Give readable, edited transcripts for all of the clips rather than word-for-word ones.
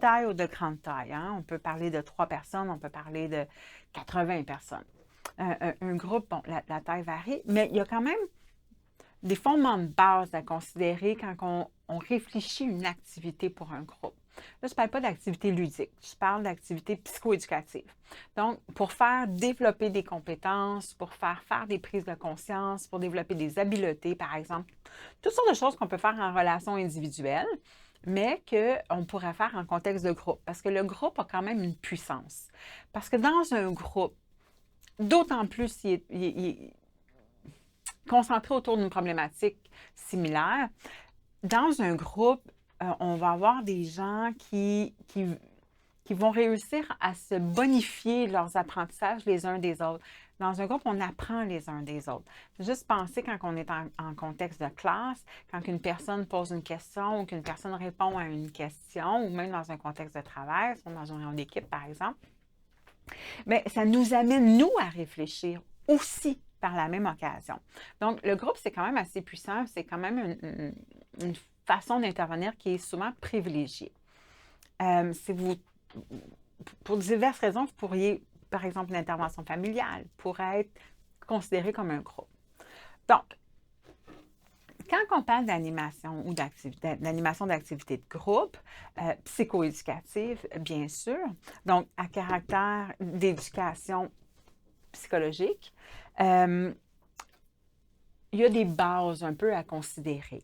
taille ou de grande taille. Hein? On peut parler de 3 personnes, on peut parler de 80 personnes. Un groupe, bon, la taille varie, mais il y a quand même des fondements de base à considérer quand on réfléchit une activité pour un groupe. Là, je ne parle pas d'activité ludique, je parle d'activité psychoéducative. Donc, pour faire développer des compétences, pour faire des prises de conscience, pour développer des habiletés, par exemple, toutes sortes de choses qu'on peut faire en relation individuelle, mais qu'on pourrait faire en contexte de groupe, parce que le groupe a quand même une puissance. Parce que dans un groupe, d'autant plus il est concentré autour d'une problématique similaire, dans un groupe, on va avoir des gens qui vont réussir à se bonifier leurs apprentissages les uns des autres. Dans un groupe, on apprend les uns des autres. Juste penser quand on est en contexte de classe, quand une personne pose une question ou qu'une personne répond à une question, ou même dans un contexte de travail, dans une réunion d'équipe, par exemple, mais ça nous amène, nous, à réfléchir aussi par la même occasion. Donc, le groupe, c'est quand même assez puissant, c'est quand même une façon d'intervenir qui est souvent privilégiée. Pour diverses raisons, vous pourriez, par exemple, l'intervention familiale pourrait être considérée comme un groupe. Donc, quand on parle d'animation ou d'animation d'activités de groupe, psychoéducative, bien sûr, donc à caractère d'éducation psychologique, il y a des bases un peu à considérer.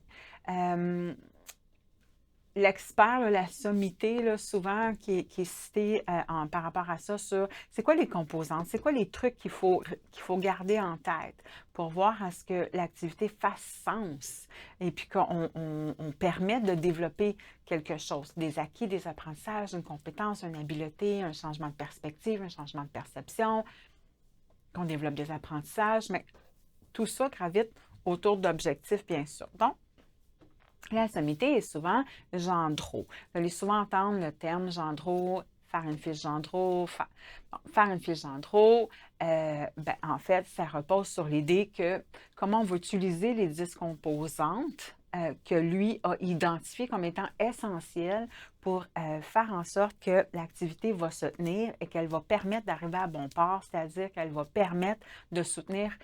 L'expert, là, la sommité, là, souvent, qui est citée par rapport à ça, sur c'est quoi les composantes, c'est quoi les trucs qu'il faut garder en tête pour voir à ce que l'activité fasse sens et puis qu'on permette de développer quelque chose, des acquis, des apprentissages, une compétence, une habileté, un changement de perspective, un changement de perception, qu'on développe des apprentissages, mais tout ça gravite autour d'objectifs, bien sûr. Donc, la sommité est souvent Gendreau. Vous allez souvent entendre le terme Gendreau, faire une fiche Gendreau. Faire une fiche Gendreau, en fait, ça repose sur l'idée que comment on va utiliser les 10 composantes que lui a identifiées comme étant essentielles pour faire en sorte que l'activité va se tenir et qu'elle va permettre d'arriver à bon port, c'est-à-dire qu'elle va permettre de soutenir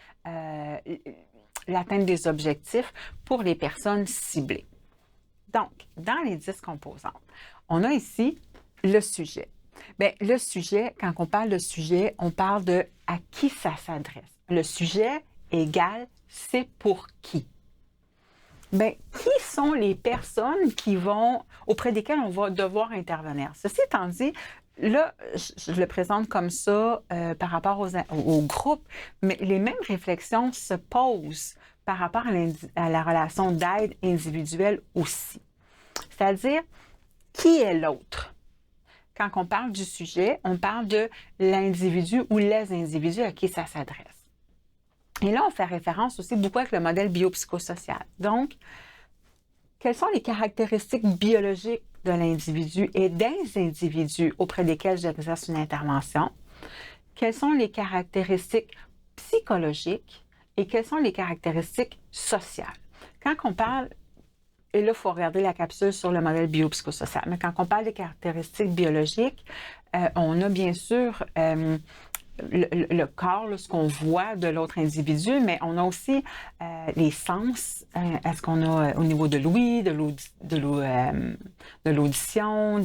l'atteinte des objectifs pour les personnes ciblées. Donc, dans les 10 composantes, on a ici le sujet. Bien, le sujet, quand on parle de sujet, on parle de à qui ça s'adresse. Le sujet égale c'est pour qui. Bien, qui sont les personnes auprès desquelles on va devoir intervenir? Ceci étant dit, là, je le présente comme ça par rapport au groupe, mais les mêmes réflexions se posent par rapport à la relation d'aide individuelle aussi. C'est-à-dire, qui est l'autre? Quand on parle du sujet, on parle de l'individu ou les individus à qui ça s'adresse. Et là, on fait référence aussi beaucoup avec le modèle biopsychosocial. Donc, quelles sont les caractéristiques biologiques de l'individu et des individus auprès desquels j'exerce une intervention? Quelles sont les caractéristiques psychologiques et quelles sont les caractéristiques sociales? Quand on parle, et là, il faut regarder la capsule sur le modèle biopsychosocial, mais quand on parle des caractéristiques biologiques, on a bien sûr le corps, là, ce qu'on voit de l'autre individu, mais on a aussi les sens. Est-ce qu'on a au niveau de l'ouïe, de l'audition,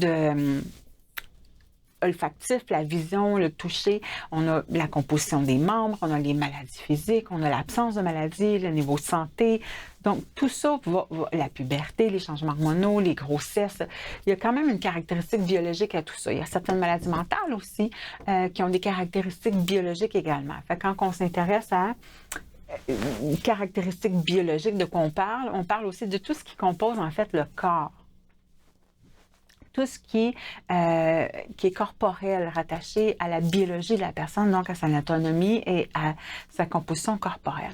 olfactif, la vision, le toucher, on a la composition des membres, on a les maladies physiques, on a l'absence de maladies, le niveau de santé. Donc, tout ça la puberté, les changements hormonaux, les grossesses, il y a quand même une caractéristique biologique à tout ça. Il y a certaines maladies mentales aussi qui ont des caractéristiques biologiques également. Fait quand on s'intéresse à caractéristiques biologiques, de quoi on parle aussi de tout ce qui compose en fait le corps. Tout ce qui est corporel, rattaché à la biologie de la personne, donc à son autonomie et à sa composition corporelle.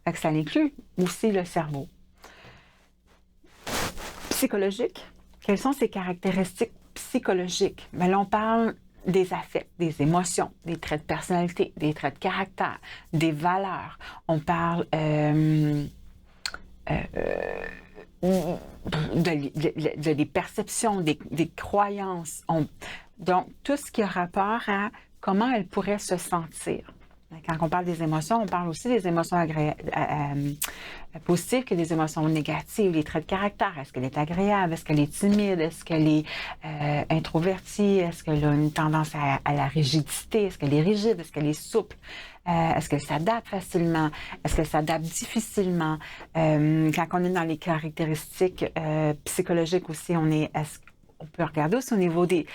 Fait que ça inclut aussi le cerveau. Psychologique, quelles sont ces caractéristiques psychologiques? Bien, là, on parle des affects, des émotions, des traits de personnalité, des traits de caractère, des valeurs. On parle des perceptions, des croyances. Donc, tout ce qui a rapport à comment elle pourrait se sentir. Quand on parle des émotions, on parle aussi des émotions positives que des émotions négatives, les traits de caractère. Est-ce qu'elle est agréable? Est-ce qu'elle est timide? Est-ce qu'elle est introvertie? Est-ce qu'elle a une tendance à la rigidité? Est-ce qu'elle est rigide? Est-ce qu'elle est souple? Est-ce qu'elle s'adapte facilement? Est-ce qu'elle s'adapte difficilement? Quand on est dans les caractéristiques psychologiques aussi, on peut regarder aussi au niveau des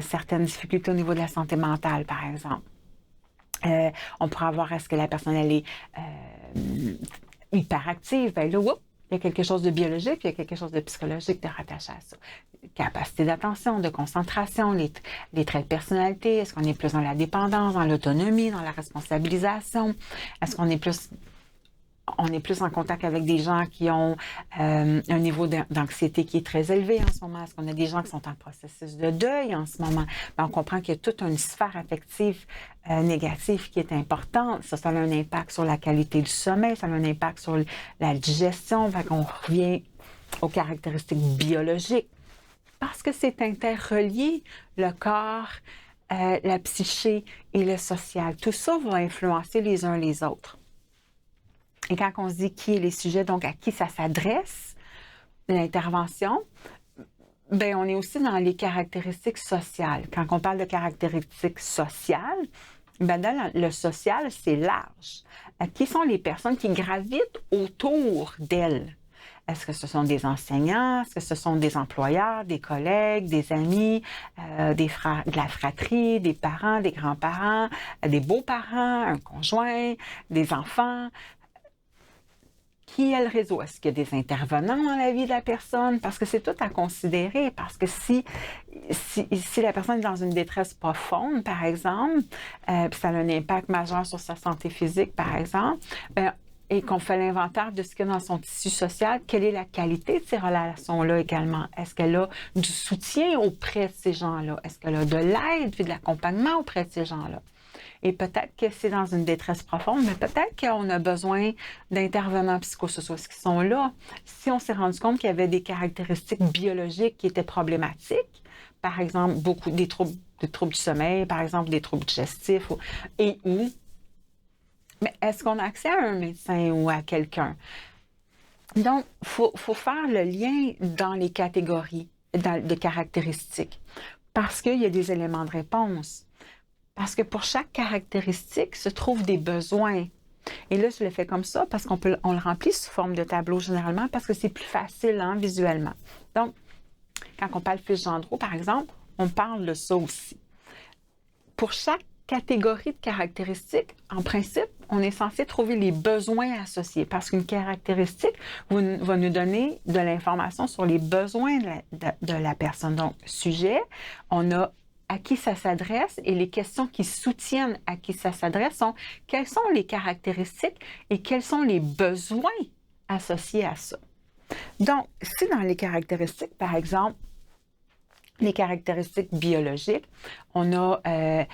certaines difficultés au niveau de la santé mentale, par exemple. On pourra voir est-ce que la personne elle est hyperactive. Ben là, il y a quelque chose de biologique, puis il y a quelque chose de psychologique de rattaché à ça. Capacité d'attention, de concentration, les traits de personnalité. Est-ce qu'on est plus dans la dépendance, dans l'autonomie, dans la responsabilisation? Est-ce qu'on est plus en contact avec des gens qui ont un niveau d'anxiété qui est très élevé en ce moment? Est-ce qu'on a des gens qui sont en processus de deuil en ce moment? Ben, on comprend qu'il y a toute une sphère affective négative qui est importante. Ça a un impact sur la qualité du sommeil, ça a un impact sur la digestion. Fait qu'on revient aux caractéristiques biologiques. Parce que c'est interrelié, le corps, la psyché et le social. Tout ça va influencer les uns les autres. Et quand on se dit qui est les sujets, donc à qui ça s'adresse, l'intervention, bien, on est aussi dans les caractéristiques sociales. Quand on parle de caractéristiques sociales, bien, dans le social, c'est large. Qui sont les personnes qui gravitent autour d'elles? Est-ce que ce sont des enseignants? Est-ce que ce sont des employeurs, des collègues, des amis, de la fratrie, des parents, des grands-parents, des beaux-parents, un conjoint, des enfants? Qui est le réseau? Est-ce qu'il y a des intervenants dans la vie de la personne? Parce que c'est tout à considérer. Parce que si la personne est dans une détresse profonde, par exemple, puis ça a un impact majeur sur sa santé physique, par exemple, et qu'on fait l'inventaire de ce qu'il y a dans son tissu social, quelle est la qualité de ces relations-là également? Est-ce qu'elle a du soutien auprès de ces gens-là? Est-ce qu'elle a de l'aide et de l'accompagnement auprès de ces gens-là? Et peut-être que c'est dans une détresse profonde, mais peut-être qu'on a besoin d'intervenants psychosociaux qui sont là. Si on s'est rendu compte qu'il y avait des caractéristiques biologiques qui étaient problématiques, par exemple, des troubles du sommeil, par exemple, des troubles digestifs, mais est-ce qu'on a accès à un médecin ou à quelqu'un? Donc, il faut faire le lien dans les catégories de caractéristiques parce qu'il y a des éléments de réponse. Parce que pour chaque caractéristique se trouvent des besoins. Et là, je le fais comme ça parce on le remplit sous forme de tableau généralement parce que c'est plus facile visuellement. Donc, quand on parle fiche Gendreau, par exemple, on parle de ça aussi. Pour chaque catégorie de caractéristiques, en principe, on est censé trouver les besoins associés parce qu'une caractéristique va nous donner de l'information sur les besoins de la personne. Donc, sujet, on a à qui ça s'adresse et les questions qui soutiennent à qui ça s'adresse sont quelles sont les caractéristiques et quels sont les besoins associés à ça. Donc, si dans les caractéristiques, par exemple, les caractéristiques biologiques, on a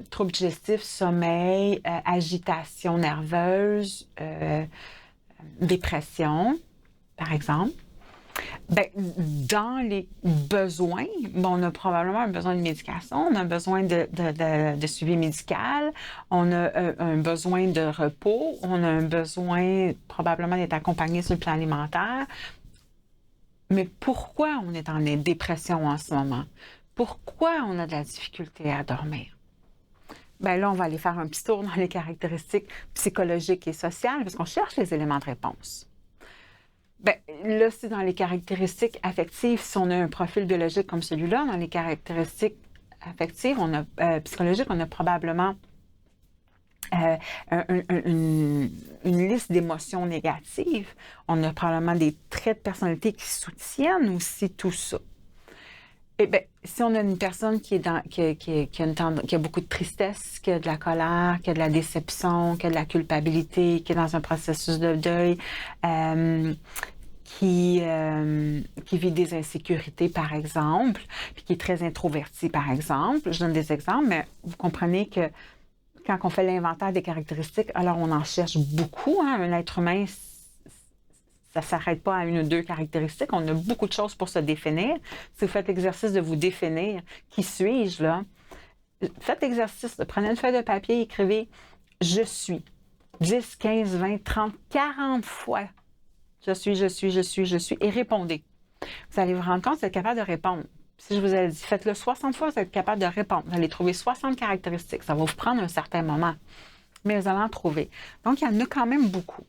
troubles digestifs, sommeil, agitation nerveuse, dépression, par exemple. Bien, dans les besoins, on a probablement un besoin de médication, on a un besoin de suivi médical, on a un besoin de repos, on a un besoin probablement d'être accompagné sur le plan alimentaire. Mais pourquoi on est en dépression en ce moment? Pourquoi on a de la difficulté à dormir? Bien là, on va aller faire un petit tour dans les caractéristiques psychologiques et sociales parce qu'on cherche les éléments de réponse. Bien, là, c'est dans les caractéristiques affectives, si on a un profil biologique comme celui-là, dans les caractéristiques affectives, psychologiques, on a probablement une liste d'émotions négatives. On a probablement des traits de personnalité qui soutiennent aussi tout ça. Eh bien, si on a une personne qui a beaucoup de tristesse, qui a de la colère, qui a de la déception, qui a de la culpabilité, qui est dans un processus de deuil, qui vit des insécurités, par exemple, puis qui est très introverti, par exemple. Je donne des exemples, mais vous comprenez que quand on fait l'inventaire des caractéristiques, alors on en cherche beaucoup. Un être humain, Ça ne s'arrête pas à une ou deux caractéristiques. On a beaucoup de choses pour se définir. Si vous faites l'exercice de vous définir, qui suis-je, là? Faites l'exercice, prenez une feuille de papier, écrivez « je suis ». 10, 15, 20, 30, 40 fois. Je suis, et répondez. Vous allez vous rendre compte que vous êtes capable de répondre. Si je vous ai dit, faites-le 60 fois, vous êtes capable de répondre. Vous allez trouver 60 caractéristiques. Ça va vous prendre un certain moment, mais vous allez en trouver. Donc, il y en a quand même beaucoup.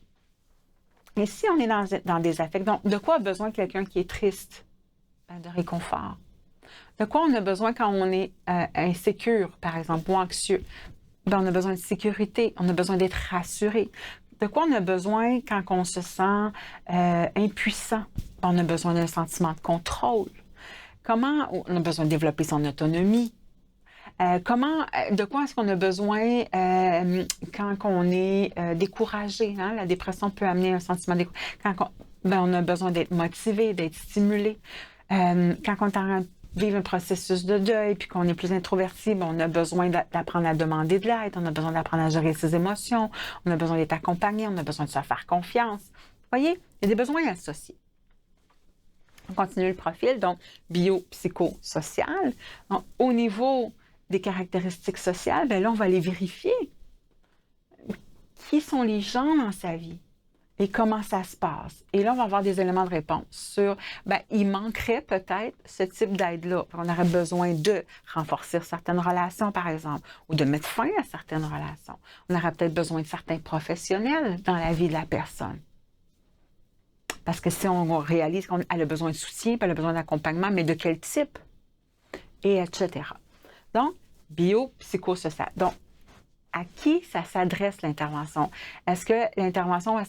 Et si on est dans des affects, donc, de quoi a besoin quelqu'un qui est triste? Ben, de réconfort. De quoi on a besoin quand on est insécure, par exemple, ou anxieux? Ben, on a besoin de sécurité, on a besoin d'être rassuré. De quoi on a besoin quand on se sent impuissant? Ben, on a besoin d'un sentiment de contrôle. Comment on a besoin de développer son autonomie? De quoi est-ce qu'on a besoin quand on est découragé? Hein? La dépression peut amener un sentiment de découragement. On a besoin d'être motivé, d'être stimulé. Quand on est en train de vivre un processus de deuil, puis qu'on est plus introverti, on a besoin d'apprendre à demander de l'aide, on a besoin d'apprendre à gérer ses émotions, on a besoin d'être accompagné, on a besoin de se faire confiance. Vous voyez, il y a des besoins associés. On continue le profil, donc bio-psychosocial. Donc, au niveau des caractéristiques sociales, bien là, on va aller vérifier qui sont les gens dans sa vie et comment ça se passe. Et là, on va avoir des éléments de réponse sur, il manquerait peut-être ce type d'aide-là. On aurait besoin de renforcer certaines relations, par exemple, ou de mettre fin à certaines relations. On aurait peut-être besoin de certains professionnels dans la vie de la personne. Parce que si on réalise qu'elle a besoin de soutien, puis elle a besoin d'accompagnement, mais de quel type? Et etc. Donc, bio-psychosocial. Donc, à qui ça s'adresse l'intervention? Est-ce que l'intervention,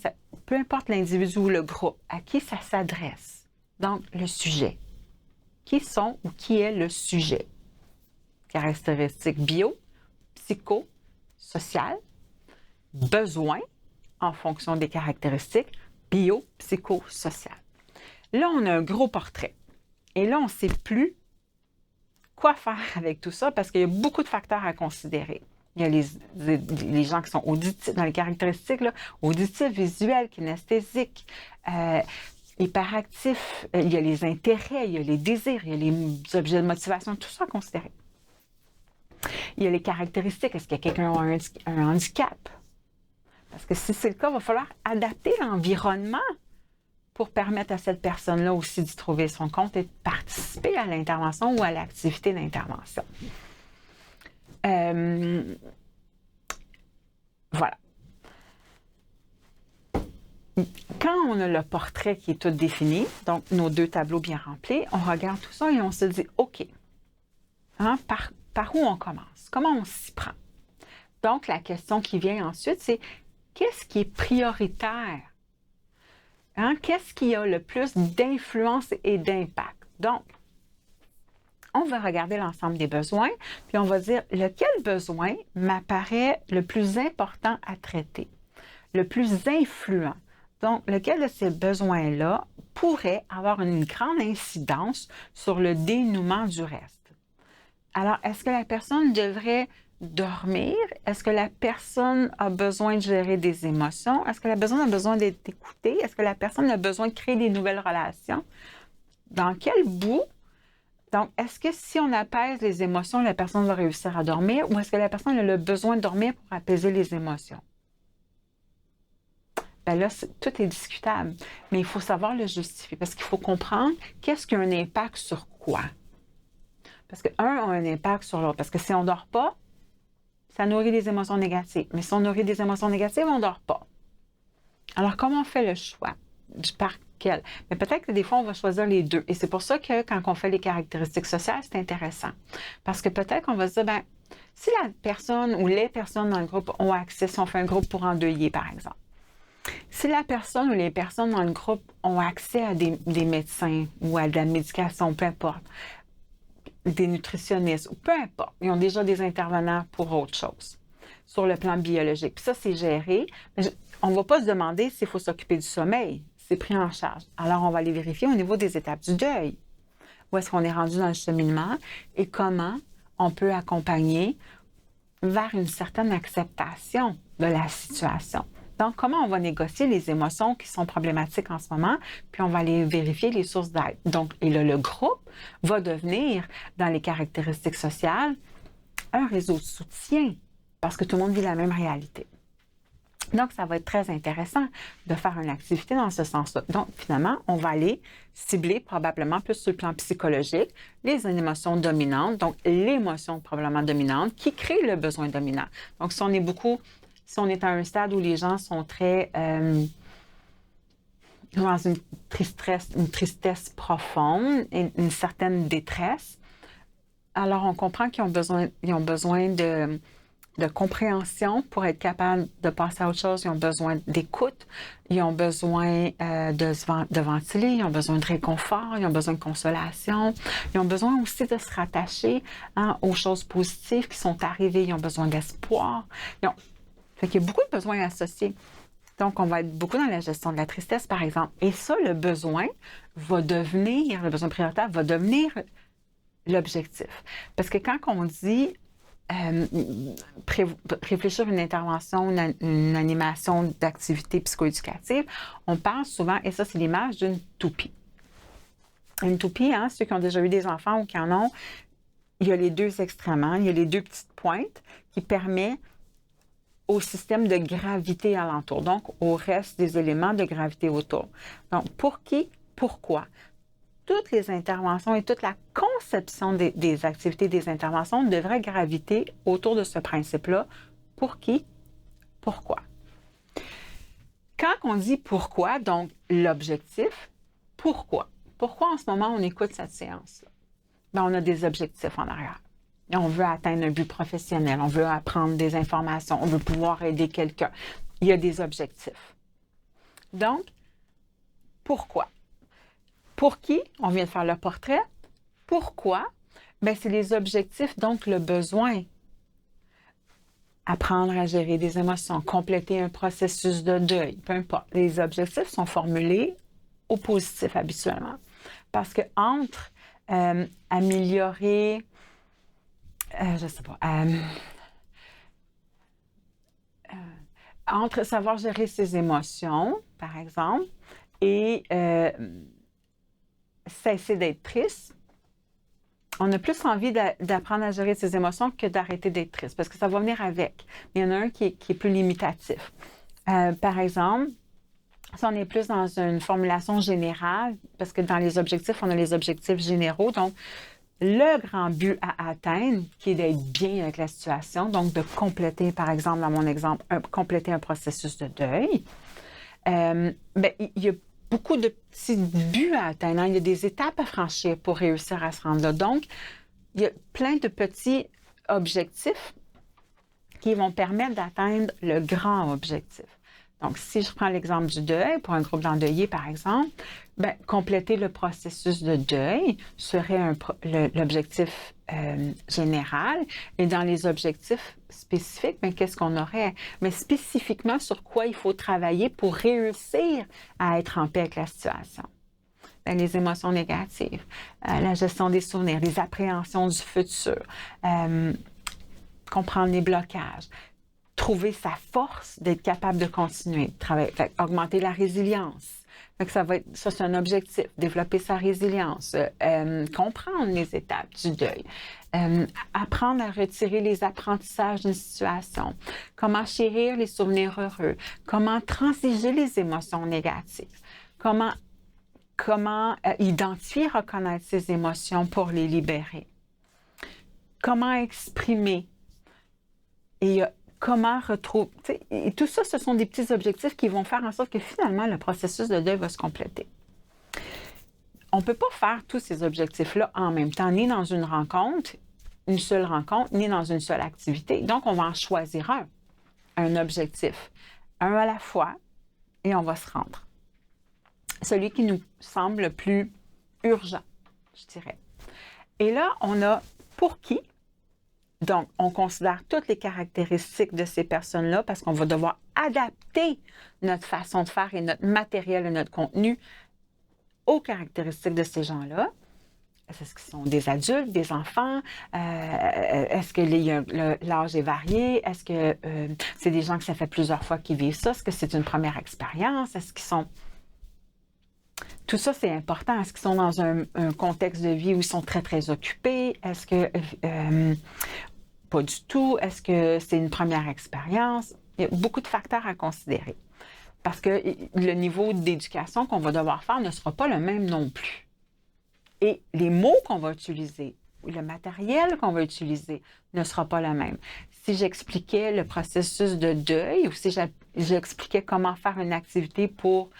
peu importe l'individu ou le groupe, à qui ça s'adresse? Donc, le sujet. Qui sont ou qui est le sujet? Caractéristiques bio, psycho, social, besoin en fonction des caractéristiques bio-psychosocial. Là, on a un gros portrait. Et là, on ne sait plus quoi faire avec tout ça parce qu'il y a beaucoup de facteurs à considérer. Il y a les gens qui sont auditifs, dans les caractéristiques, là, auditifs, visuels, kinesthésiques, hyperactifs, il y a les intérêts, il y a les désirs, il y a les objets de motivation, tout ça à considérer. Il y a les caractéristiques. Est-ce que quelqu'un a un handicap? Parce que si c'est le cas, il va falloir adapter l'environnement pour permettre à cette personne-là aussi d'y trouver son compte et de participer à l'intervention ou à l'activité d'intervention. Voilà. Quand on a le portrait qui est tout défini, donc nos deux tableaux bien remplis, on regarde tout ça et on se dit, OK, hein, par où on commence? Comment on s'y prend? Donc, la question qui vient ensuite, c'est qu'est-ce qui est prioritaire? Hein? Qu'est-ce qui a le plus d'influence et d'impact? Donc, on va regarder l'ensemble des besoins, puis on va dire lequel besoin m'apparaît le plus important à traiter, le plus influent. Donc, lequel de ces besoins-là pourrait avoir une grande incidence sur le dénouement du reste? Alors, est-ce que la personne devrait dormir? Est-ce que la personne a besoin de gérer des émotions? Est-ce que la personne a besoin d'être écoutée? Est-ce que la personne a besoin de créer des nouvelles relations? Dans quel bout? Donc, est-ce que si on apaise les émotions, la personne va réussir à dormir ou est-ce que la personne a le besoin de dormir pour apaiser les émotions? Bien là, tout est discutable, mais il faut savoir le justifier parce qu'il faut comprendre qu'est-ce qui a un impact sur quoi. Parce qu'un a un impact sur l'autre. Parce que si on ne dort pas, ça nourrit des émotions négatives. Mais si on nourrit des émotions négatives, on ne dort pas. Alors, comment on fait le choix? Par quel? Mais peut-être que des fois, on va choisir les deux. Et c'est pour ça que quand on fait les caractéristiques sociales, c'est intéressant. Parce que peut-être qu'on va se dire, si la personne ou les personnes dans le groupe ont accès, si on fait un groupe pour endeuiller, par exemple, si la personne ou les personnes dans le groupe ont accès à des médecins ou à de la médication, peu importe, des nutritionnistes, ou peu importe, ils ont déjà des intervenants pour autre chose, sur le plan biologique. Puis ça, c'est géré. Mais on ne va pas se demander s'il faut s'occuper du sommeil. C'est pris en charge. Alors, on va aller vérifier au niveau des étapes du deuil. Où est-ce qu'on est rendu dans le cheminement et comment on peut accompagner vers une certaine acceptation de la situation. Donc, comment on va négocier les émotions qui sont problématiques en ce moment, puis on va aller vérifier les sources d'aide. Donc, et là, le groupe va devenir, dans les caractéristiques sociales, un réseau de soutien, parce que tout le monde vit la même réalité. Donc, ça va être très intéressant de faire une activité dans ce sens-là. Donc, finalement, on va aller cibler probablement plus sur le plan psychologique les émotions dominantes, donc l'émotion probablement dominante qui crée le besoin dominant. Donc, si on est à un stade où les gens sont très dans une tristesse profonde, et une certaine détresse, alors on comprend qu'ils ont besoin de compréhension pour être capable de passer à autre chose. Ils ont besoin d'écoute, ils ont besoin de ventiler, ils ont besoin de réconfort, ils ont besoin de consolation, ils ont besoin aussi de se rattacher aux choses positives qui sont arrivées, ils ont besoin d'espoir. Fait qu'il y a beaucoup de besoins associés. Donc, on va être beaucoup dans la gestion de la tristesse, par exemple. Et ça, le besoin prioritaire va devenir l'objectif. Parce que quand on dit réfléchir une intervention, une animation d'activité psychoéducative, on parle souvent, et ça c'est l'image d'une toupie. Une toupie, ceux qui ont déjà eu des enfants ou qui en ont, il y a les deux extrêmes, il y a les deux petites pointes qui permettent au système de gravité alentour, donc au reste des éléments de gravité autour. Donc, pour qui, pourquoi? Toutes les interventions et toute la conception des activités, des interventions devraient graviter autour de ce principe-là. Pour qui? Pourquoi? Quand on dit pourquoi, donc l'objectif, pourquoi? Pourquoi en ce moment on écoute cette séance-là? Bien, on a des objectifs en arrière. On veut atteindre un but professionnel, on veut apprendre des informations, on veut pouvoir aider quelqu'un. Il y a des objectifs. Donc, pourquoi? Pour qui? On vient de faire le portrait. Pourquoi? Bien, c'est les objectifs, donc le besoin. Apprendre à gérer des émotions, compléter un processus de deuil, peu importe. Les objectifs sont formulés au positif habituellement. Parce que entre améliorer, entre savoir gérer ses émotions, par exemple, et cesser d'être triste, on a plus envie d'apprendre à gérer ses émotions que d'arrêter d'être triste, parce que ça va venir avec. Il y en a un qui est plus limitatif. Par exemple, si on est plus dans une formulation générale, parce que dans les objectifs, on a les objectifs généraux, donc le grand but à atteindre, qui est d'être bien avec la situation, donc de compléter, par exemple, dans mon exemple, compléter un processus de deuil, bien, il y a beaucoup de petits buts à atteindre. Il y a des étapes à franchir pour réussir à se rendre là. Donc, il y a plein de petits objectifs qui vont permettre d'atteindre le grand objectif. Donc, si je prends l'exemple du deuil, pour un groupe d'endeuillés, par exemple, bien, compléter le processus de deuil serait l'objectif général. Et dans les objectifs spécifiques, bien, qu'est-ce qu'on aurait? Mais spécifiquement, sur quoi il faut travailler pour réussir à être en paix avec la situation? Bien, les émotions négatives, la gestion des souvenirs, les appréhensions du futur, comprendre les blocages, trouver sa force d'être capable de continuer de travailler, augmenter la résilience. Ça, c'est un objectif, développer sa résilience, comprendre les étapes du deuil, apprendre à retirer les apprentissages d'une situation, comment chérir les souvenirs heureux, comment transiger les émotions négatives, comment identifier, reconnaître ces émotions pour les libérer, comment exprimer et comment retrouver... Et tout ça, ce sont des petits objectifs qui vont faire en sorte que finalement, le processus de deuil va se compléter. On ne peut pas faire tous ces objectifs-là en même temps, ni dans une seule rencontre, ni dans une seule activité. Donc, on va en choisir un objectif, un à la fois, et on va se rendre. Celui qui nous semble le plus urgent, je dirais. Et là, on a pour qui? Donc, on considère toutes les caractéristiques de ces personnes-là parce qu'on va devoir adapter notre façon de faire et notre matériel et notre contenu aux caractéristiques de ces gens-là. Est-ce qu'ils sont des adultes, des enfants? Est-ce que l'âge est varié? Est-ce que c'est des gens que ça fait plusieurs fois qu'ils vivent ça? Est-ce que c'est une première expérience? Est-ce qu'ils sont... Tout ça, c'est important. Est-ce qu'ils sont dans un contexte de vie où ils sont très, très occupés? Est-ce que... pas du tout. Est-ce que c'est une première expérience? Il y a beaucoup de facteurs à considérer. Parce que le niveau d'éducation qu'on va devoir faire ne sera pas le même non plus. Et les mots qu'on va utiliser, le matériel qu'on va utiliser ne sera pas le même. Si j'expliquais le processus de deuil ou si j'expliquais comment faire une activité pour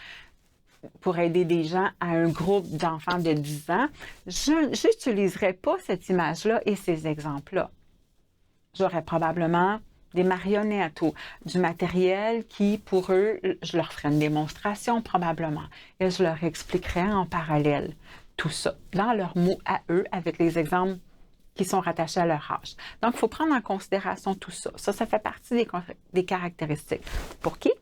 aider des gens à un groupe d'enfants de 10 ans, je n'utiliserais pas cette image-là et ces exemples-là. J'aurais probablement des marionnettes ou du matériel qui, pour eux, je leur ferais une démonstration probablement et je leur expliquerais en parallèle tout ça, dans leurs mots à eux, avec les exemples qui sont rattachés à leur âge. Donc, il faut prendre en considération tout ça. Ça fait partie des caractéristiques. Pour qui?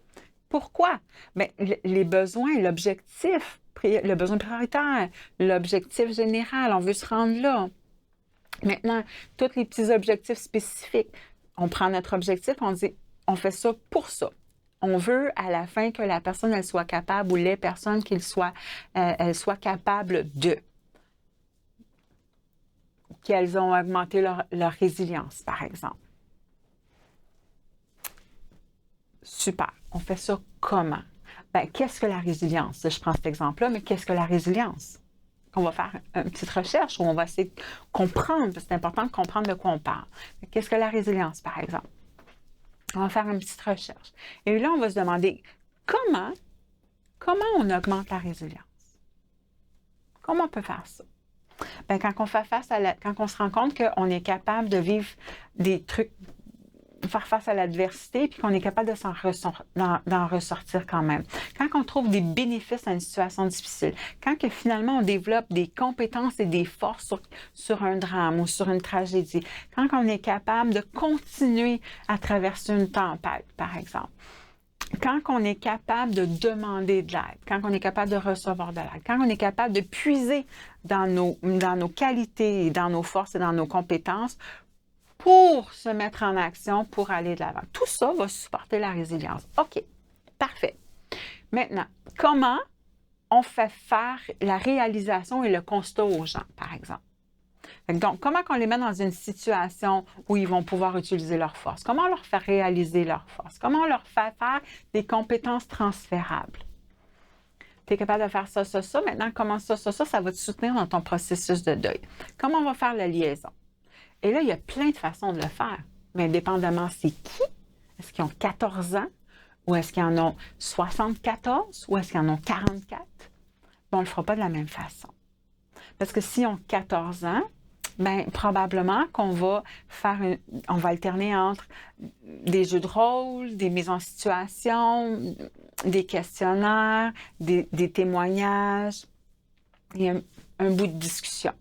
Pourquoi? Bien, les besoins, l'objectif, le besoin prioritaire, l'objectif général, on veut se rendre là. Maintenant, tous les petits objectifs spécifiques, on prend notre objectif, on dit, on fait ça pour ça. On veut à la fin que la personne, elle soit capable, ou les personnes qu'elles soient capables de. Qu'elles ont augmenté leur résilience, par exemple. Super. On fait ça comment? Bien, qu'est-ce que la résilience? Je prends cet exemple-là, mais qu'est-ce que la résilience? On va faire une petite recherche où on va essayer de comprendre, parce que c'est important de comprendre de quoi on parle. Qu'est-ce que la résilience, par exemple? On va faire une petite recherche. Et là, on va se demander comment on augmente la résilience? Comment on peut faire ça? Bien, quand on se rend compte qu'on est capable de vivre des trucs, faire face à l'adversité, puis qu'on est capable de d'en ressortir quand même. Quand on trouve des bénéfices à une situation difficile, quand que finalement on développe des compétences et des forces sur un drame ou sur une tragédie, quand on est capable de continuer à traverser une tempête, par exemple, quand on est capable de demander de l'aide, quand on est capable de recevoir de l'aide, quand on est capable de puiser dans nos qualités, dans nos forces et dans nos compétences pour se mettre en action, pour aller de l'avant. Tout ça va supporter la résilience. OK, parfait. Maintenant, comment on fait faire la réalisation et le constat aux gens, par exemple? Donc, comment on les met dans une situation où ils vont pouvoir utiliser leurs forces? Comment on leur fait réaliser leurs forces? Comment on leur fait faire des compétences transférables? Tu es capable de faire ça, ça, ça. Maintenant, comment ça va te soutenir dans ton processus de deuil. Comment on va faire la liaison? Et là, il y a plein de façons de le faire. Mais indépendamment, c'est qui? Est-ce qu'ils ont 14 ans? Ou est-ce qu'ils en ont 74? Ou est-ce qu'ils en ont 44? On ne le fera pas de la même façon. Parce que s'ils ont 14 ans, bien, probablement qu'on va on va alterner entre des jeux de rôle, des mises en situation, des questionnaires, des témoignages et un bout de discussion.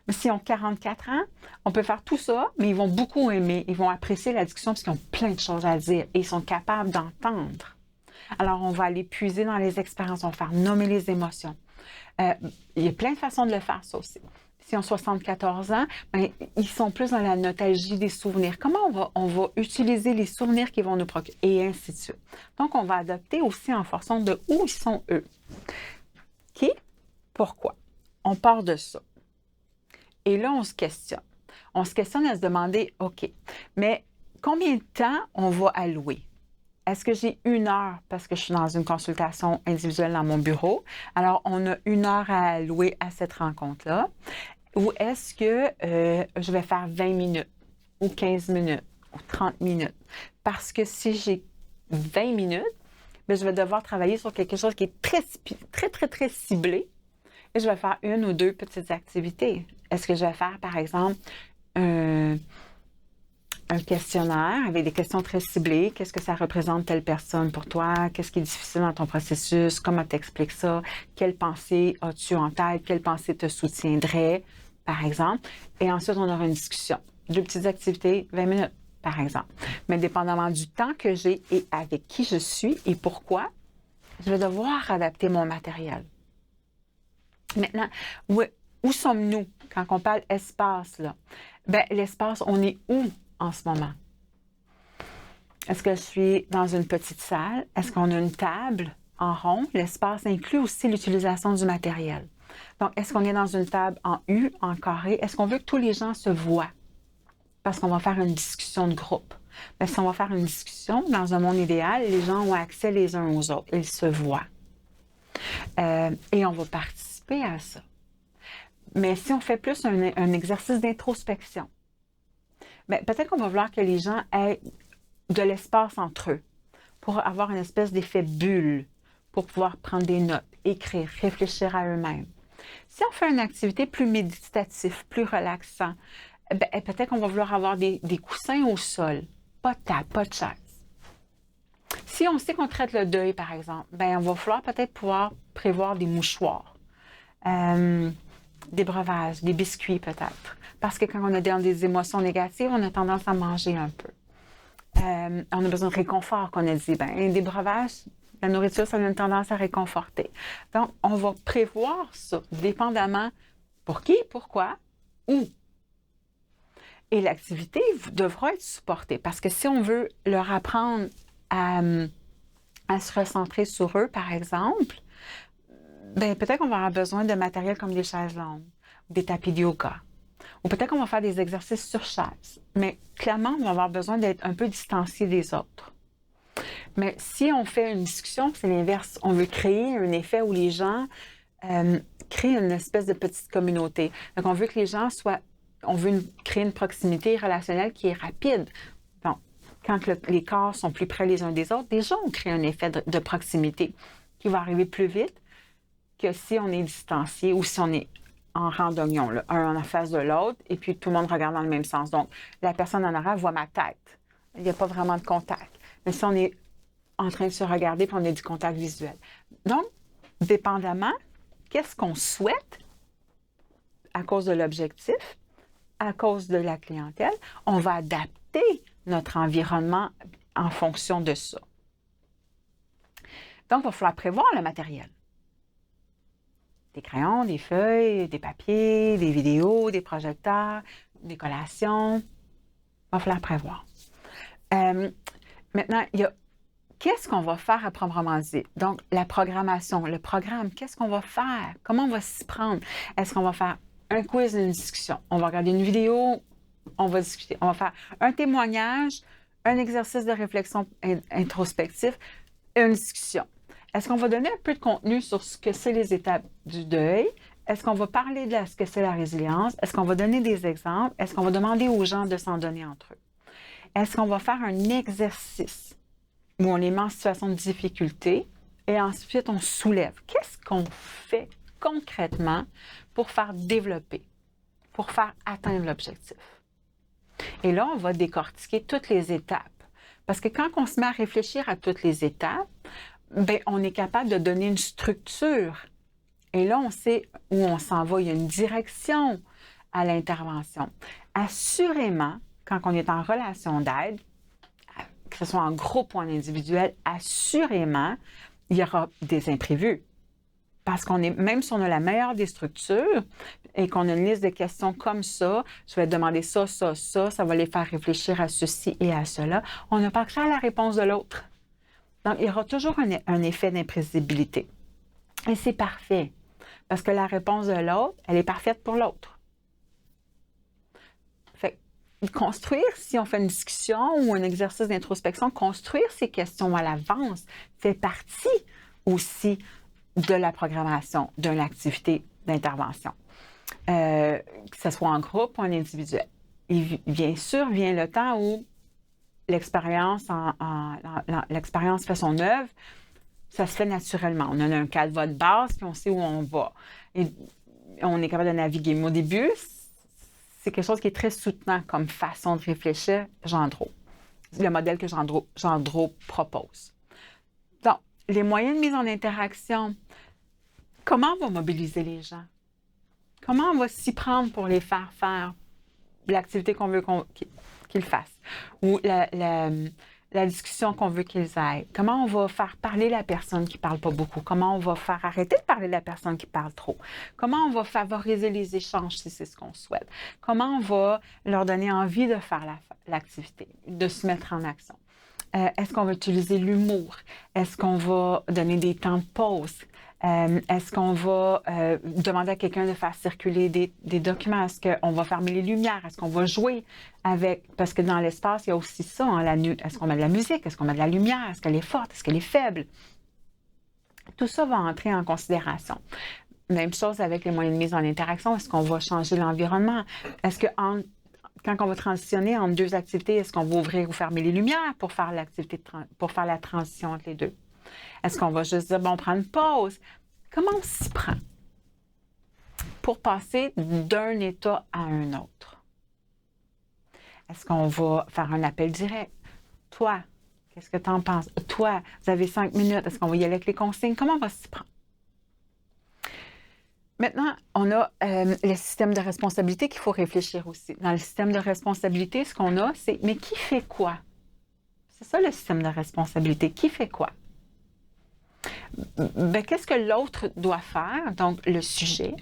Mais s'ils ont 44 ans, on peut faire tout ça, mais ils vont beaucoup aimer, ils vont apprécier la discussion parce qu'ils ont plein de choses à dire et ils sont capables d'entendre. Alors, on va aller puiser dans les expériences, on va faire nommer les émotions. Il y a plein de façons de le faire, ça aussi. S'ils ont 74 ans, bien, ils sont plus dans la nostalgie des souvenirs. Comment on va utiliser les souvenirs qu'ils vont nous procurer, et ainsi de suite. Donc, on va adopter aussi en fonction de où ils sont eux. Qui? Pourquoi? On part de ça. Et là, on se questionne. On se questionne à se demander, OK, mais combien de temps on va allouer? Est-ce que j'ai 1 heure parce que je suis dans une consultation individuelle dans mon bureau? Alors, on a 1 heure à allouer à cette rencontre-là. Ou est-ce que je vais faire 20 minutes ou 15 minutes ou 30 minutes? Parce que si j'ai 20 minutes, bien, je vais devoir travailler sur quelque chose qui est très ciblé. Et je vais faire 1 ou 2 petites activités. Est-ce que je vais faire, par exemple, un questionnaire avec des questions très ciblées? Qu'est-ce que ça représente telle personne pour toi? Qu'est-ce qui est difficile dans ton processus? Comment t'expliques ça? Quelle pensée as-tu en tête? Quelle pensée te soutiendrait, par exemple? Et ensuite, on aura une discussion. 2 petites activités, 20 minutes, par exemple. Mais dépendamment du temps que j'ai et avec qui je suis et pourquoi, je vais devoir adapter mon matériel. Maintenant, où sommes-nous quand on parle espace, là? Bien, l'espace, on est où en ce moment? Est-ce que je suis dans une petite salle? Est-ce qu'on a une table en rond? L'espace inclut aussi l'utilisation du matériel. Donc, est-ce qu'on est dans une table en U, en carré? Est-ce qu'on veut que tous les gens se voient? Parce qu'on va faire une discussion de groupe. Mais si on va faire une discussion, dans un monde idéal, les gens ont accès les uns aux autres. Ils se voient. Et on va participer à ça. Mais si on fait plus un exercice d'introspection, bien, peut-être qu'on va vouloir que les gens aient de l'espace entre eux pour avoir une espèce d'effet bulle, pour pouvoir prendre des notes, écrire, réfléchir à eux-mêmes. Si on fait une activité plus méditative, plus relaxante, ben, peut-être qu'on va vouloir avoir des coussins au sol, pas de table, pas de chaise. Si on sait qu'on traite le deuil, par exemple, ben, on va falloir peut-être pouvoir prévoir des mouchoirs, des breuvages, des biscuits peut-être. Parce que quand on a des émotions négatives, on a tendance à manger un peu. On a besoin de réconfort, qu'on a dit. Ben, des breuvages, la nourriture, ça a une tendance à réconforter. Donc, on va prévoir ça, dépendamment pour qui, pourquoi, où. Et l'activité devra être supportée parce que si on veut leur apprendre à se recentrer sur eux, par exemple, ben, peut-être qu'on va avoir besoin de matériel comme des chaises longues, des tapis de yoga. Ou peut-être qu'on va faire des exercices sur chaise. Mais clairement, on va avoir besoin d'être un peu distancié des autres. Mais si on fait une discussion, c'est l'inverse. On veut créer un effet où les gens créent une espèce de petite communauté. Donc, on veut que les gens soient... On veut créer une proximité relationnelle qui est rapide. Bon, quand les corps sont plus près les uns des autres, déjà, on crée un effet de proximité qui va arriver plus vite que si on est distancié ou si on est en rang d'oignon, là, un en face de l'autre, et puis tout le monde regarde dans le même sens. Donc, la personne en arrière voit ma tête. Il n'y a pas vraiment de contact. Mais si on est en train de se regarder, puis on a du contact visuel. Donc, dépendamment, qu'est-ce qu'on souhaite à cause de l'objectif, à cause de la clientèle, on va adapter notre environnement en fonction de ça. Donc, il va falloir prévoir le matériel. Des crayons, des feuilles, des papiers, des vidéos, des projecteurs, des collations. Il va falloir prévoir. Maintenant, il y a qu'est-ce qu'on va faire à proprement dit? Donc, la programmation, le programme, qu'est-ce qu'on va faire? Comment on va s'y prendre? Est-ce qu'on va faire un quiz, une discussion? On va regarder une vidéo, on va discuter. On va faire un témoignage, un exercice de réflexion introspectif, une discussion. Est-ce qu'on va donner un peu de contenu sur ce que c'est les étapes du deuil? Est-ce qu'on va parler de ce que c'est la résilience? Est-ce qu'on va donner des exemples? Est-ce qu'on va demander aux gens de s'en donner entre eux? Est-ce qu'on va faire un exercice où on les met en situation de difficulté et ensuite on soulève? Qu'est-ce qu'on fait concrètement pour faire développer, pour faire atteindre l'objectif? Et là, on va décortiquer toutes les étapes. Parce que quand on se met à réfléchir à toutes les étapes, bien, on est capable de donner une structure. Et là, on sait où on s'en va. Il y a une direction à l'intervention. Assurément, quand on est en relation d'aide, que ce soit en groupe ou en individuel, assurément, il y aura des imprévus. Parce qu'on est, même si on a la meilleure des structures et qu'on a une liste de questions comme ça, je vais demander ça, ça, ça va les faire réfléchir à ceci et à cela, on n'a pas accès à la réponse de l'autre. Donc, il y aura toujours un effet d'imprévisibilité. Et c'est parfait, parce que la réponse de l'autre, elle est parfaite pour l'autre. Fait construire, si on fait une discussion ou un exercice d'introspection, construire ces questions à l'avance fait partie aussi de la programmation d'une activité d'intervention, que ce soit en groupe ou en individuel. Et bien sûr, vient le temps où l'expérience fait son œuvre, ça se fait naturellement. On a un cadre de base, puis on sait où on va. Et on est capable de naviguer. Mais au début, c'est quelque chose qui est très soutenant comme façon de réfléchir, Gendreau. Le modèle que Gendreau propose. Donc, les moyens de mise en interaction, comment on va mobiliser les gens? Comment on va s'y prendre pour les faire l'activité qu'on veut qu'ils fassent? Ou la discussion qu'on veut qu'ils aient? Comment on va faire parler la personne qui ne parle pas beaucoup? Comment on va faire arrêter de parler la personne qui parle trop? Comment on va favoriser les échanges si c'est ce qu'on souhaite? Comment on va leur donner envie de faire l'activité, de se mettre en action? Est-ce qu'on va utiliser l'humour? Est-ce qu'on va donner des temps de pause? Est-ce qu'on va demander à quelqu'un de faire circuler des documents? Est-ce qu'on va fermer les lumières? Est-ce qu'on va jouer avec... Parce que dans l'espace, il y a aussi ça. Est-ce qu'on met de la musique? Est-ce qu'on met de la lumière? Est-ce qu'elle est forte? Est-ce qu'elle est faible? Tout ça va entrer en considération. Même chose avec les moyens de mise en interaction. Est-ce qu'on va changer l'environnement? Est-ce que quand on va transitionner entre deux activités, est-ce qu'on va ouvrir ou fermer les lumières pour faire pour faire la transition entre les deux? Est-ce qu'on va juste dire, bon, on prend une pause? Comment on s'y prend pour passer d'un état à un autre? Est-ce qu'on va faire un appel direct? Toi, qu'est-ce que tu en penses? Toi, vous avez 5 minutes. Est-ce qu'on va y aller avec les consignes? Comment on va s'y prendre? Maintenant, on a le système de responsabilité qu'il faut réfléchir aussi. Dans le système de responsabilité, ce qu'on a, c'est mais qui fait quoi? C'est ça le système de responsabilité. Qui fait quoi? Ben, qu'est-ce que l'autre doit faire? Donc, le sujet,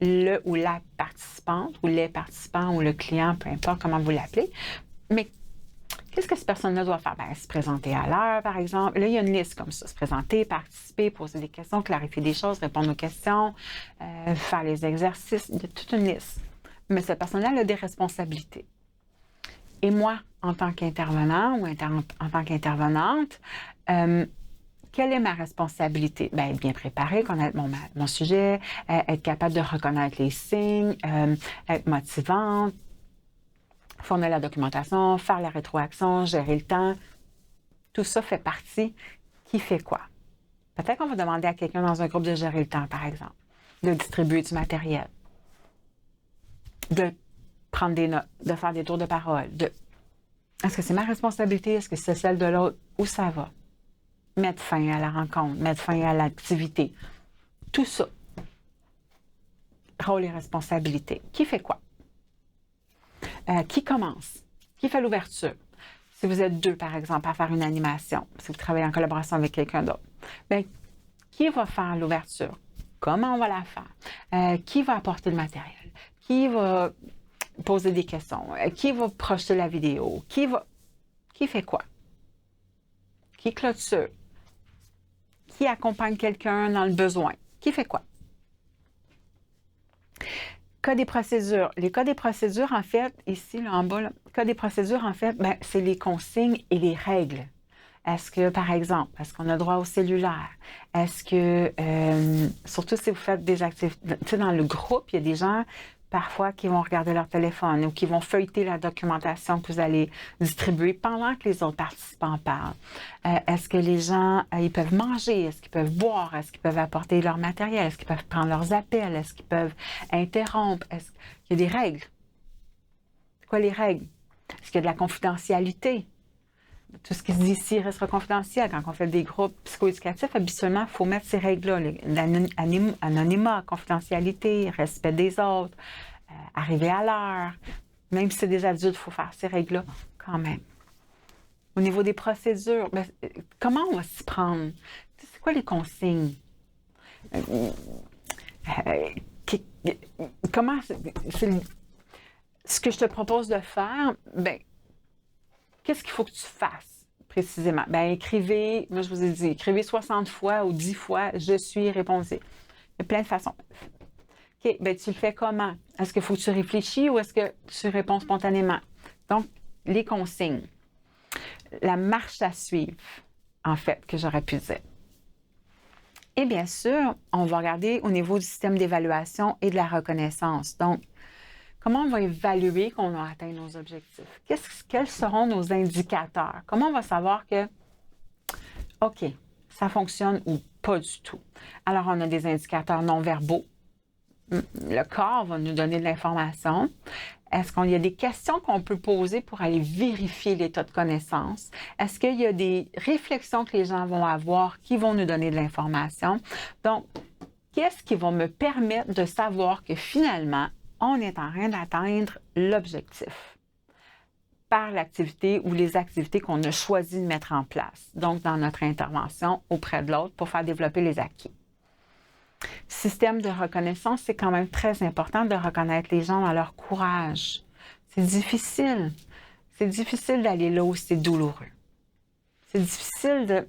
le ou la participante, ou les participants, ou le client, peu importe comment vous l'appelez. Mais qu'est-ce que cette personne-là doit faire? Ben, se présenter à l'heure, par exemple. Là, il y a une liste comme ça. Se présenter, participer, poser des questions, clarifier des choses, répondre aux questions, faire les exercices. Il y a toute une liste. Mais cette personne-là, elle a des responsabilités. Et moi, en tant qu'intervenant ou en tant qu'intervenante, quelle est ma responsabilité? Bien, être bien préparée, connaître mon sujet, être capable de reconnaître les signes, être motivante, fournir la documentation, faire la rétroaction, gérer le temps. Tout ça fait partie qui fait quoi. Peut-être qu'on va demander à quelqu'un dans un groupe de gérer le temps, par exemple, de distribuer du matériel, de prendre des notes, de faire des tours de parole. Est-ce que c'est ma responsabilité? Est-ce que c'est celle de l'autre? Où ça va? Mettre fin à la rencontre, mettre fin à l'activité. Tout ça. Rôle et responsabilité. Qui fait quoi? Qui commence? Qui fait l'ouverture? Si vous êtes deux, par exemple, à faire une animation, si vous travaillez en collaboration avec quelqu'un d'autre, bien, qui va faire l'ouverture? Comment on va la faire? Qui va apporter le matériel? Qui va poser des questions? Qui va projeter la vidéo? Qui fait quoi? Qui clôture? Qui accompagne quelqu'un dans le besoin? Qui fait quoi? Cas des procédures. Les cas des procédures, en fait, ici, là, en bas, là, cas des procédures, en fait, ben, c'est les consignes et les règles. Est-ce que, par exemple, est-ce qu'on a droit au cellulaire? Est-ce que, surtout si vous faites des activités, tu sais, dans le groupe, il y a des gens, parfois, qui vont regarder leur téléphone ou qui vont feuilleter la documentation que vous allez distribuer pendant que les autres participants parlent. Est-ce que les gens, ils peuvent manger? Est-ce qu'ils peuvent boire? Est-ce qu'ils peuvent apporter leur matériel? Est-ce qu'ils peuvent prendre leurs appels? Est-ce qu'ils peuvent interrompre? Est-ce qu'il y a des règles? C'est quoi les règles? Est-ce qu'il y a de la confidentialité? Tout ce qui se dit ici restera confidentiel. Quand on fait des groupes psychoéducatifs, habituellement, il faut mettre ces règles-là. L'anonymat, confidentialité, respect des autres, arriver à l'heure. Même si c'est des adultes, il faut faire ces règles-là quand même. Au niveau des procédures, bien, comment on va s'y prendre? C'est quoi les consignes? Comment... Ce que je te propose de faire, bien, qu'est-ce qu'il faut que tu fasses précisément? Bien, écrivez, moi je vous ai dit, écrivez 60 fois ou 10 fois « Je suis réponsif ». Il y a plein de façons. OK, bien, tu le fais comment? Est-ce qu'il faut que tu réfléchis ou est-ce que tu réponds spontanément? Donc, les consignes. La marche à suivre, en fait, que j'aurais pu dire. Et bien sûr, on va regarder au niveau du système d'évaluation et de la reconnaissance. Donc, comment on va évaluer qu'on a atteint nos objectifs? Quels seront nos indicateurs? Comment on va savoir que, OK, ça fonctionne ou pas du tout? Alors, on a des indicateurs non verbaux. Le corps va nous donner de l'information. Est-ce qu'il y a des questions qu'on peut poser pour aller vérifier l'état de connaissance? Est-ce qu'il y a des réflexions que les gens vont avoir qui vont nous donner de l'information? Donc, qu'est-ce qui va me permettre de savoir que finalement, on est en train d'atteindre l'objectif? par l'activité ou les activités qu'on a choisi de mettre en place, donc dans notre intervention auprès de l'autre pour faire développer les acquis. Système de reconnaissance, c'est quand même très important de reconnaître les gens dans leur courage. C'est difficile. C'est difficile d'aller là où c'est douloureux. C'est difficile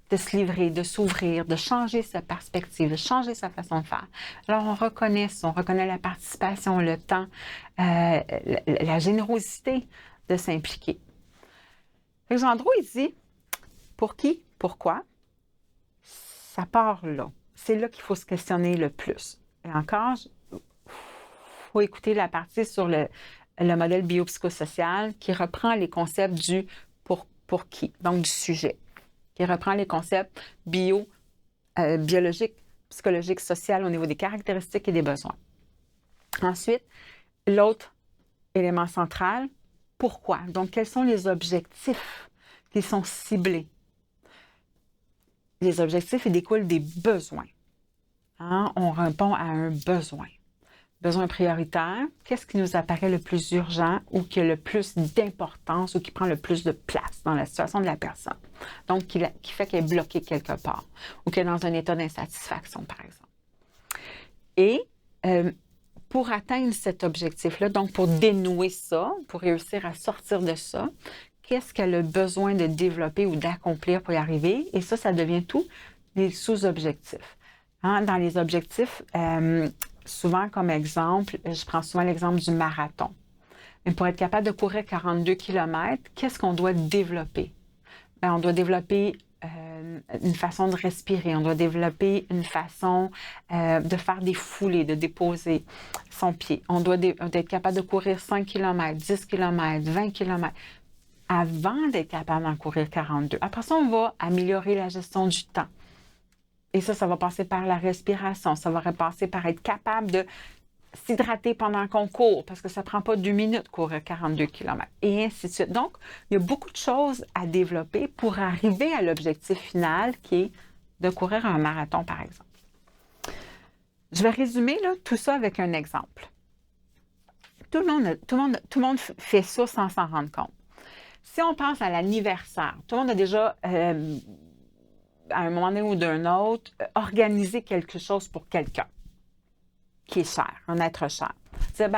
de se livrer, de s'ouvrir, de changer sa perspective, de changer sa façon de faire. Alors, on reconnaît ça, on reconnaît la participation, le temps, la générosité de s'impliquer. Jean-Drouet, il dit, pour qui, pourquoi, ça part là. C'est là qu'il faut se questionner le plus. Et encore, il faut écouter la partie sur le modèle biopsychosocial qui reprend les concepts du pour qui, donc du sujet, qui reprend les concepts biologiques, psychologiques, sociaux au niveau des caractéristiques et des besoins. Ensuite, l'autre élément central, pourquoi? Donc, quels sont les objectifs qui sont ciblés? Les objectifs, ils découlent des besoins. Hein? On répond à un besoin. Besoin prioritaire, qu'est-ce qui nous apparaît le plus urgent ou qui a le plus d'importance ou qui prend le plus de place dans la situation de la personne? Donc, qui fait qu'elle est bloquée quelque part ou qu'elle est dans un état d'insatisfaction, par exemple. Et pour atteindre cet objectif-là, donc pour dénouer ça, pour réussir à sortir de ça, qu'est-ce qu'elle a besoin de développer ou d'accomplir pour y arriver? Et ça devient tout les sous-objectifs. Hein? Dans les objectifs, souvent comme exemple, je prends souvent l'exemple du marathon. Mais pour être capable de courir 42 km, qu'est-ce qu'on doit développer? Bien, on doit développer une façon de respirer, on doit développer une façon de faire des foulées, de déposer son pied. On doit être capable de courir 5 km, 10 km, 20 km avant d'être capable d'en courir 42. Après ça, on va améliorer la gestion du temps. Et ça va passer par la respiration, ça va passer par être capable de s'hydrater pendant qu'on court, parce que ça ne prend pas 2 minutes de courir 42 km, et ainsi de suite. Donc, il y a beaucoup de choses à développer pour arriver à l'objectif final qui est de courir un marathon, par exemple. Je vais résumer là, tout ça avec un exemple. Tout le monde fait ça sans s'en rendre compte. Si on pense à l'anniversaire, tout le monde a déjà, à un moment donné ou d'un autre, organisé quelque chose pour quelqu'un qui est cher, un être cher. C'est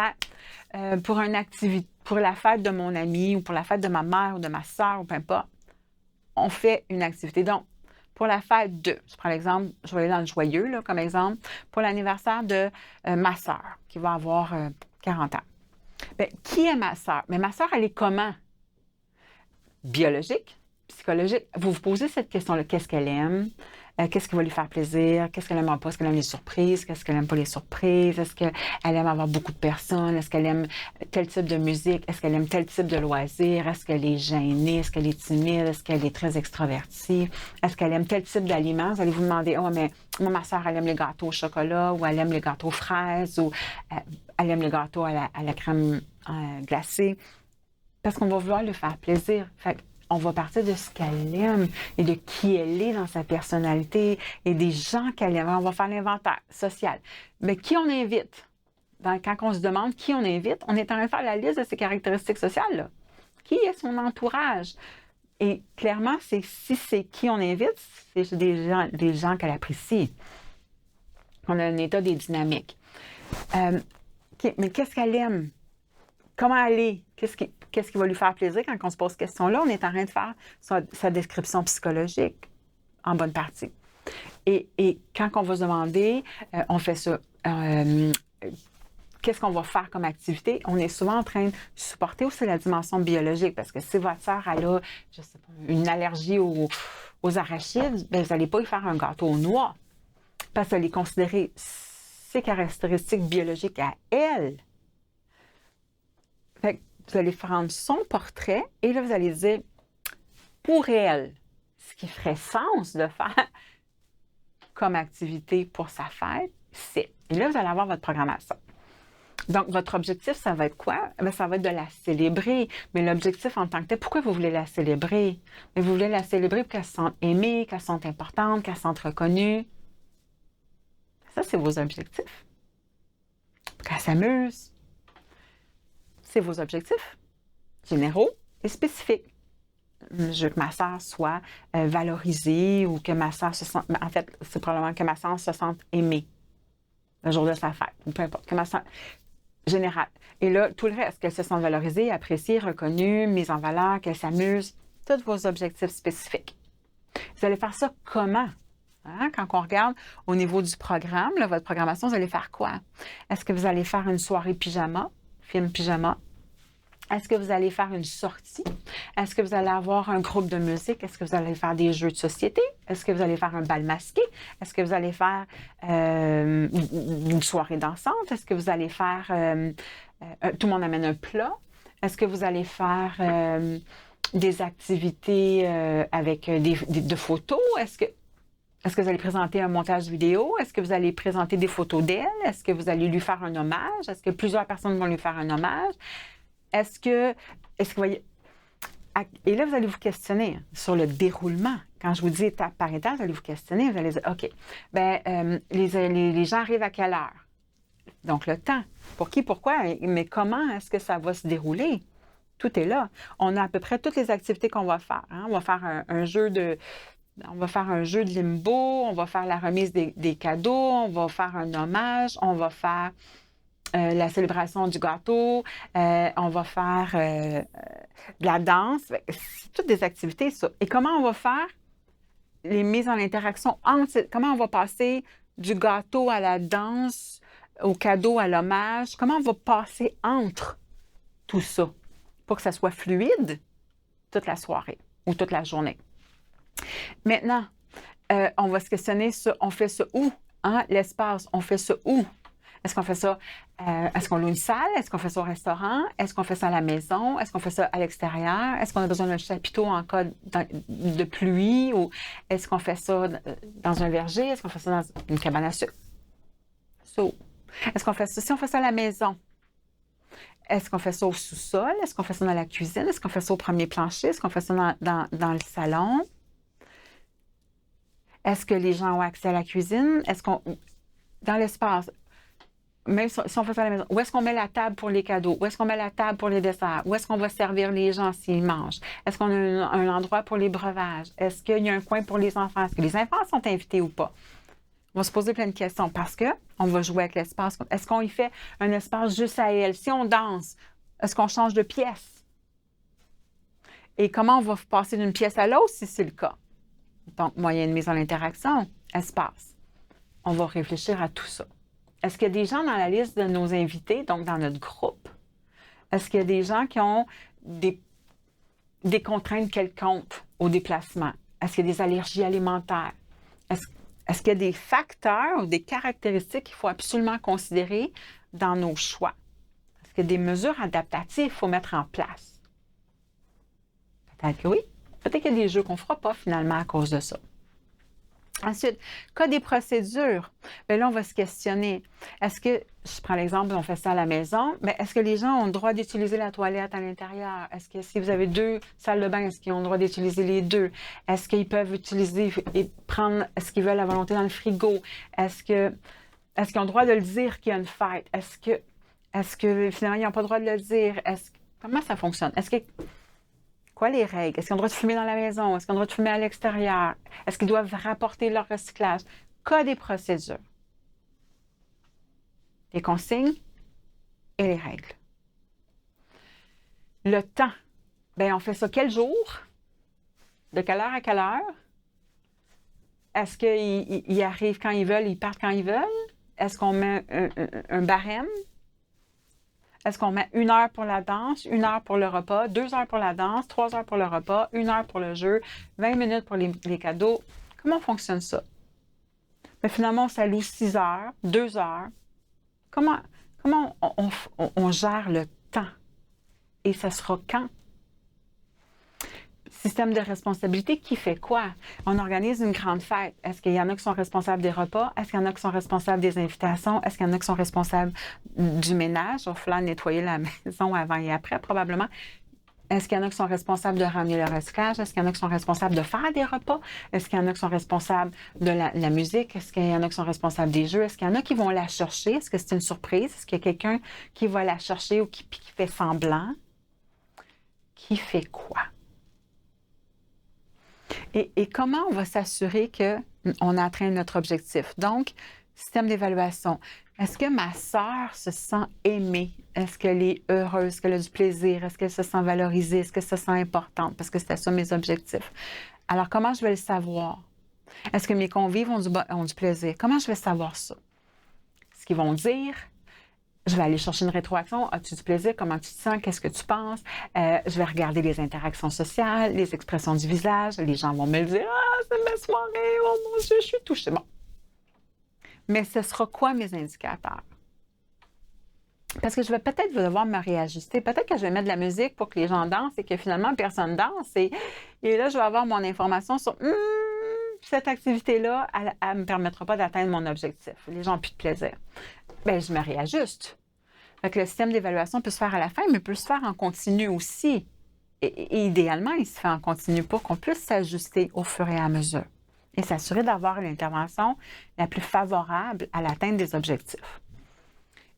pour une activité, pour la fête de mon ami ou pour la fête de ma mère ou de ma soeur ou peu importe, on fait une activité. Donc, pour la fête je prends l'exemple, je vais aller dans le joyeux là, comme exemple, pour l'anniversaire de ma soeur qui va avoir 40 ans. Bien, qui est ma soeur? Mais ma soeur, elle est comment? Biologique, psychologique. Vous vous posez cette question-là. Qu'est-ce qu'elle aime? Qu'est-ce qui va lui faire plaisir? Qu'est-ce qu'elle aime pas? Est-ce qu'elle aime les surprises? Qu'est-ce qu'elle aime pas les surprises? Est-ce qu'elle aime avoir beaucoup de personnes? Est-ce qu'elle aime tel type de musique? Est-ce qu'elle aime tel type de loisir? Est-ce qu'elle est gênée? Est-ce qu'elle est timide? Est-ce qu'elle est très extravertie? Est-ce qu'elle aime tel type d'aliments? Vous allez vous demander, oh, mais moi, ma soeur, elle aime les gâteaux au chocolat ou elle aime les gâteaux aux fraises ou elle aime les gâteaux à la crème glacée. Parce qu'on va vouloir lui faire plaisir. Fait on va partir de ce qu'elle aime et de qui elle est dans sa personnalité et des gens qu'elle aime. On va faire l'inventaire social. Mais qui on invite? Quand on se demande qui on invite, on est en train de faire la liste de ses caractéristiques sociales. Là. Qui est son entourage? Et clairement, si c'est qui on invite, c'est des gens qu'elle apprécie. On a un état des dynamiques. Mais qu'est-ce qu'elle aime? Comment elle est? Qu'est-ce qui va lui faire plaisir quand on se pose cette question-là? On est en train de faire sa description psychologique en bonne partie. Et quand on va se demander, on fait ça, qu'est-ce qu'on va faire comme activité? On est souvent en train de supporter aussi la dimension biologique parce que si votre sœur elle a, je sais pas, une allergie aux arachides, bien, vous n'allez pas lui faire un gâteau aux noix parce que vous allez considérer ses caractéristiques biologiques à elle. Fait que vous allez prendre son portrait et là, vous allez dire, pour elle, ce qui ferait sens de faire comme activité pour sa fête, c'est. Et là, vous allez avoir votre programmation. Donc, votre objectif, ça va être quoi? Bien, ça va être de la célébrer. Mais l'objectif en tant que tel, pourquoi vous voulez la célébrer? Mais vous voulez la célébrer pour qu'elle se sente aimée, qu'elle se sente importante, qu'elle se sente reconnue. Ça, c'est vos objectifs. Pour qu'elle s'amuse. C'est vos objectifs généraux est spécifique. Je veux que ma sœur soit valorisée ou que ma sœur se sente... En fait, c'est probablement que ma sœur se sente aimée le jour de sa fête, ou peu importe, que ma sœur... Général. Et là, tout le reste, qu'elle se sente valorisée, appréciée, reconnue, mise en valeur, qu'elle s'amuse, tous vos objectifs spécifiques. Vous allez faire ça comment? Hein? Quand on regarde au niveau du programme, là, votre programmation, vous allez faire quoi? Est-ce que vous allez faire une soirée pyjama, film pyjama? Est-ce que vous allez faire une sortie? Est-ce que vous allez avoir un groupe de musique? Est-ce que vous allez faire des jeux de société? Est-ce que vous allez faire un bal masqué? Est-ce que vous allez faire une soirée dansante? Est-ce que vous allez faire... tout le monde amène un plat? Est-ce que vous allez faire des activités avec de photos? Est-ce que vous allez présenter un montage vidéo? Est-ce que vous allez présenter des photos d'elle? Est-ce que vous allez lui faire un hommage? Est-ce que plusieurs personnes vont lui faire un hommage? Est-ce que vous voyez... Et là, vous allez vous questionner sur le déroulement. Quand je vous dis étape par étape, vous allez vous questionner, vous allez dire, OK, les gens arrivent à quelle heure? Donc, le temps. Pour qui, pourquoi, mais comment est-ce que ça va se dérouler? Tout est là. On a à peu près toutes les activités qu'on va faire. Hein? On va faire un jeu de limbo, on va faire la remise des cadeaux, on va faire un hommage, on va faire la célébration du gâteau, on va faire de la danse. C'est toutes des activités, ça. Et comment on va faire les mises en interaction entre... Comment on va passer du gâteau à la danse, au cadeau, à l'hommage? Comment on va passer entre tout ça pour que ça soit fluide toute la soirée ou toute la journée? Maintenant, on va se questionner sur on fait ça où? Hein? L'espace, on fait ça où? Est-ce qu'on fait ça, est-ce qu'on loue une salle? Est-ce qu'on fait ça au restaurant? Est-ce qu'on fait ça à la maison? Est-ce qu'on fait ça à l'extérieur? Est-ce qu'on a besoin d'un chapiteau en cas de pluie? Ou est-ce qu'on fait ça dans un verger? Est-ce qu'on fait ça dans une cabane à sucre? Est-ce qu'on fait ça, si on fait ça à la maison, est-ce qu'on fait ça au sous-sol? Est-ce qu'on fait ça dans la cuisine? Est-ce qu'on fait ça au premier plancher? Est-ce qu'on fait ça dans le salon? Est-ce que les gens ont accès à la cuisine? Est-ce qu'on... Dans l'espace... Même si on fait ça à la maison, où est-ce qu'on met la table pour les cadeaux? Où est-ce qu'on met la table pour les desserts? Où est-ce qu'on va servir les gens s'ils mangent? Est-ce qu'on a un endroit pour les breuvages? Est-ce qu'il y a un coin pour les enfants? Est-ce que les enfants sont invités ou pas? On va se poser plein de questions parce qu'on va jouer avec l'espace. Est-ce qu'on y fait un espace juste à elle? Si on danse, est-ce qu'on change de pièce? Et comment on va passer d'une pièce à l'autre si c'est le cas? Donc, moyen de mise en interaction, espace. On va réfléchir à tout ça. Est-ce qu'il y a des gens dans la liste de nos invités, donc dans notre groupe? Est-ce qu'il y a des gens qui ont des contraintes quelconques au déplacement? Est-ce qu'il y a des allergies alimentaires? Est-ce qu'il y a des facteurs ou des caractéristiques qu'il faut absolument considérer dans nos choix? Est-ce qu'il y a des mesures adaptatives qu'il faut mettre en place? Peut-être que oui. Peut-être qu'il y a des jeux qu'on ne fera pas finalement à cause de ça. Ensuite, cas des procédures. Bien là, on va se questionner. Est-ce que, je prends l'exemple, on fait ça à la maison, mais est-ce que les gens ont le droit d'utiliser la toilette à l'intérieur? Est-ce que si vous avez 2 salles de bain, est-ce qu'ils ont le droit d'utiliser les 2? Est-ce qu'ils peuvent utiliser et prendre ce qu'ils veulent à volonté dans le frigo? Est-ce qu'ils ont le droit de le dire qu'il y a une fête? Est-ce que finalement, ils n'ont pas le droit de le dire? Comment ça fonctionne? Quoi les règles? Est-ce qu'ils ont le droit de fumer dans la maison? Est-ce qu'ils ont le droit de fumer à l'extérieur? Est-ce qu'ils doivent rapporter leur recyclage? Cas des procédures. Les consignes et les règles. Le temps. Bien, on fait ça quel jour? De quelle heure à quelle heure? Est-ce qu'ils arrivent quand ils veulent, ils partent quand ils veulent? Est-ce qu'on met un barème? Est-ce qu'on met 1 heure pour la danse, 1 heure pour le repas, 2 heures pour la danse, 3 heures pour le repas, 1 heure pour le jeu, 20 minutes pour les cadeaux? Comment fonctionne ça? Mais finalement, ça loue 6 heures, 2 heures. Comment on gère le temps? Et ça sera quand? Système de responsabilité, qui fait quoi? On organise une grande fête. Est-ce qu'il y en a qui sont responsables des repas? Est-ce qu'il y en a qui sont responsables des invitations? Est-ce qu'il y en a qui sont responsables du ménage? Il va falloir nettoyer la maison avant et après, probablement. Est-ce qu'il y en a qui sont responsables de ramener le recyclage? Est-ce qu'il y en a qui sont responsables de faire des repas? Est-ce qu'il y en a qui sont responsables de la musique? Est-ce qu'il y en a qui sont responsables des jeux? Est-ce qu'il y en a qui vont la chercher? Est-ce que c'est une surprise? Est-ce qu'il y a quelqu'un qui va la chercher ou qui fait semblant? qui fait quoi? Et comment on va s'assurer qu'on a atteint notre objectif? Donc, système d'évaluation. Est-ce que ma sœur se sent aimée? Est-ce qu'elle est heureuse? Est-ce qu'elle a du plaisir? Est-ce qu'elle se sent valorisée? Est-ce qu'elle se sent importante? Parce que c'était ça mes objectifs. Alors, comment je vais le savoir? Est-ce que mes convives ont du plaisir? Comment je vais savoir ça? Ce qu'ils vont dire, je vais aller chercher une rétroaction. As-tu du plaisir? Comment tu te sens? Qu'est-ce que tu penses? Je vais regarder les interactions sociales, les expressions du visage. Les gens vont me le dire. Ah, c'est ma soirée. Oh mon Dieu, je suis touchée. Bon. Mais ce sera quoi mes indicateurs? Parce que je vais peut-être devoir me réajuster. Peut-être que je vais mettre de la musique pour que les gens dansent et que finalement, personne danse. Et là, je vais avoir mon information sur cette activité-là, elle ne me permettra pas d'atteindre mon objectif. Les gens n'ont plus de plaisir. Bien, je me réajuste. Fait que le système d'évaluation peut se faire à la fin, mais peut se faire en continu aussi. Et idéalement, il se fait en continu pour qu'on puisse s'ajuster au fur et à mesure et s'assurer d'avoir l'intervention la plus favorable à l'atteinte des objectifs.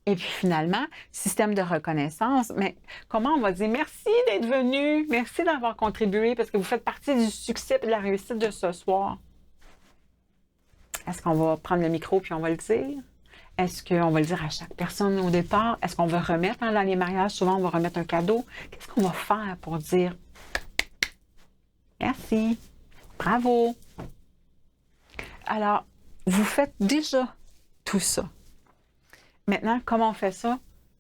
Et puis finalement, système de reconnaissance, mais comment on va dire merci d'être venu, merci d'avoir contribué parce que vous faites partie du succès et de la réussite de ce soir. Est-ce qu'on va prendre le micro puis on va le dire? Est-ce qu'on va le dire à chaque personne au départ? Est-ce qu'on va remettre, dans les mariages, souvent on va remettre un cadeau? Qu'est-ce qu'on va faire pour dire merci, bravo? Alors, vous faites déjà tout ça. Maintenant, comment on fait ça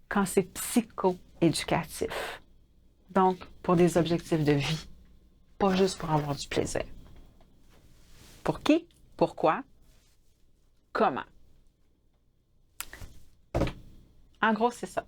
quand c'est psycho-éducatif? Donc, pour des objectifs de vie, pas juste pour avoir du plaisir. Pour qui? Pourquoi? Comment? En gros, c'est ça.